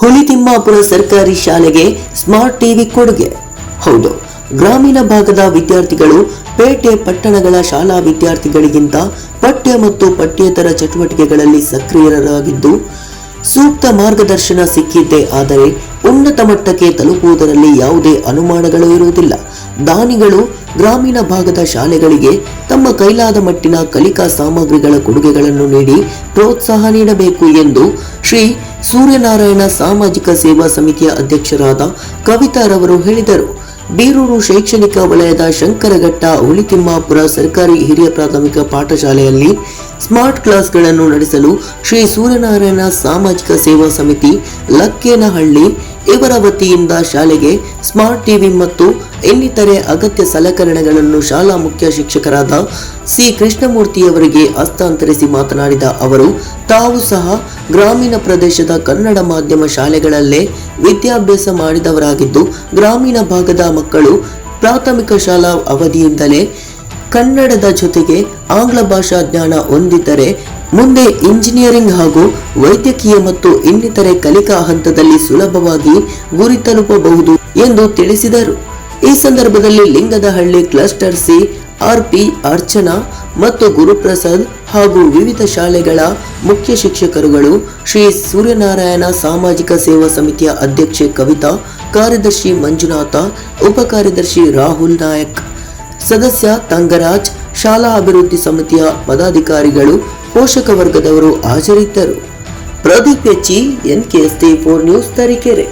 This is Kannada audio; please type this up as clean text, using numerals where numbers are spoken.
ಹುಲಿತಿಮ್ಮಾಪುರ ಸರ್ಕಾರಿ ಶಾಲೆಗೆ ಸ್ಮಾರ್ಟ್ ಟಿವಿ ಕೊಡುಗೆ. ಹೌದು, ಗ್ರಾಮೀಣ ಭಾಗದ ವಿದ್ಯಾರ್ಥಿಗಳು ಪೇಟೆ ಪಟ್ಟಣಗಳ ಶಾಲಾ ವಿದ್ಯಾರ್ಥಿಗಳಿಗಿಂತ ಪಠ್ಯ ಮತ್ತು ಪಠ್ಯೇತರ ಚಟುವಟಿಕೆಗಳಲ್ಲಿ ಸಕ್ರಿಯರಾಗಿದ್ದು ಸೂಕ್ತ ಮಾರ್ಗದರ್ಶನ ಸಿಕ್ಕಿದ್ದೇ ಆದರೆ ಉನ್ನತ ಮಟ್ಟಕ್ಕೆ ತಲುಪುವುದರಲ್ಲಿ ಯಾವುದೇ ಅನುಮಾನಗಳು ಇರುವುದಿಲ್ಲ. ದಾನಿಗಳು ಗ್ರಾಮೀಣ ಭಾಗದ ಶಾಲೆಗಳಿಗೆ ತಮ್ಮ ಕೈಲಾದ ಮಟ್ಟಿನ ಕಲಿಕಾ ಸಾಮಗ್ರಿಗಳ ಕೊಡುಗೆಗಳನ್ನು ನೀಡಿ ಪ್ರೋತ್ಸಾಹ ನೀಡಬೇಕು ಎಂದು ಶ್ರೀ ಸೂರ್ಯನಾರಾಯಣ ಸಾಮಾಜಿಕ ಸೇವಾ ಸಮಿತಿಯ ಅಧ್ಯಕ್ಷರಾದ ಕವಿತಾರವರು ಹೇಳಿದರು. ಬೀರೂರು ಶೈಕ್ಷಣಿಕ ವಲಯದ ಶಂಕರಘಟ್ಟ ಹುಲಿತಿಮ್ಮಾಪುರ ಸರ್ಕಾರಿ ಹಿರಿಯ ಪ್ರಾಥಮಿಕ ಪಾಠಶಾಲೆಯಲ್ಲಿ ಸ್ಮಾರ್ಟ್ ಕ್ಲಾಸ್ಗಳನ್ನು ನಡೆಸಲು ಶ್ರೀ ಸೂರ್ಯನಾರಾಯಣ ಸಾಮಾಜಿಕ ಸೇವಾ ಸಮಿತಿ ಲಕ್ಕೇನಹಳ್ಳಿ ಇವರ ವತಿಯಿಂದ ಶಾಲೆಗೆ ಸ್ಮಾರ್ಟ್ ಟಿವಿ ಮತ್ತು ಇನ್ನಿತರೆ ಅಗತ್ಯ ಸಲಕರಣೆಗಳನ್ನು ಶಾಲಾ ಮುಖ್ಯ ಶಿಕ್ಷಕರಾದ ಸಿ ಕೃಷ್ಣಮೂರ್ತಿಯವರಿಗೆ ಹಸ್ತಾಂತರಿಸಿ ಮಾತನಾಡಿದ ಅವರು, ತಾವು ಸಹ ಗ್ರಾಮೀಣ ಪ್ರದೇಶದ ಕನ್ನಡ ಮಾಧ್ಯಮ ಶಾಲೆಗಳಲ್ಲೇ ವಿದ್ಯಾಭ್ಯಾಸ ಮಾಡಿದವರಾಗಿದ್ದು, ಗ್ರಾಮೀಣ ಭಾಗದ ಮಕ್ಕಳು ಪ್ರಾಥಮಿಕ ಶಾಲಾ ಅವಧಿಯಿಂದಲೇ ಕನ್ನಡದ ಜೊತೆಗೆ ಆಂಗ್ಲ ಭಾಷಾ ಜ್ಞಾನ ಹೊಂದಿದ್ದರೆ ಮುಂದೆ ಇಂಜಿನಿಯರಿಂಗ್ ಹಾಗೂ ವೈದ್ಯಕೀಯ ಮತ್ತು ಇನ್ನಿತರೆ ಕಲಿಕಾ ಹಂತದಲ್ಲಿ ಸುಲಭವಾಗಿ ಗುರಿ ತಲುಪಬಹುದು ಎಂದು ತಿಳಿಸಿದರು. ಈ ಸಂದರ್ಭದಲ್ಲಿ Lingadahalli cluster C RP Archana ಮತ್ತು ಗುರುಪ್ರಸಾದ್ ಹಾಗೂ ವಿವಿಧ ಶಾಲೆಗಳ ಮುಖ್ಯ ಶಿಕ್ಷಕರುಗಳು, ಶ್ರೀ ಸೂರ್ಯನಾರಾಯಣ ಸಾಮಾಜಿಕ ಸೇವಾ ಸಮಿತಿಯ ಅಧ್ಯಕ್ಷೆ ಕವಿತಾ, ಕಾರ್ಯದರ್ಶಿ ಮಂಜುನಾಥ, ಉಪ ಕಾರ್ಯದರ್ಶಿ ರಾಹುಲ್ ನಾಯಕ್, ಸದಸ್ಯ ತಂಗರಾಜ್, ಶಾಲಾ ಅಭಿವೃದ್ಧಿ ಸಮಿತಿಯ ಪದಾಧಿಕಾರಿಗಳು, ಪೋಷಕ ವರ್ಗದವರು ಹಾಜರಿದ್ದರು. ಪ್ರದೀಪ್ ಎಚ್ಚಿ, NKST4 ನ್ಯೂಸ್, ತರೀಕೆರೆ.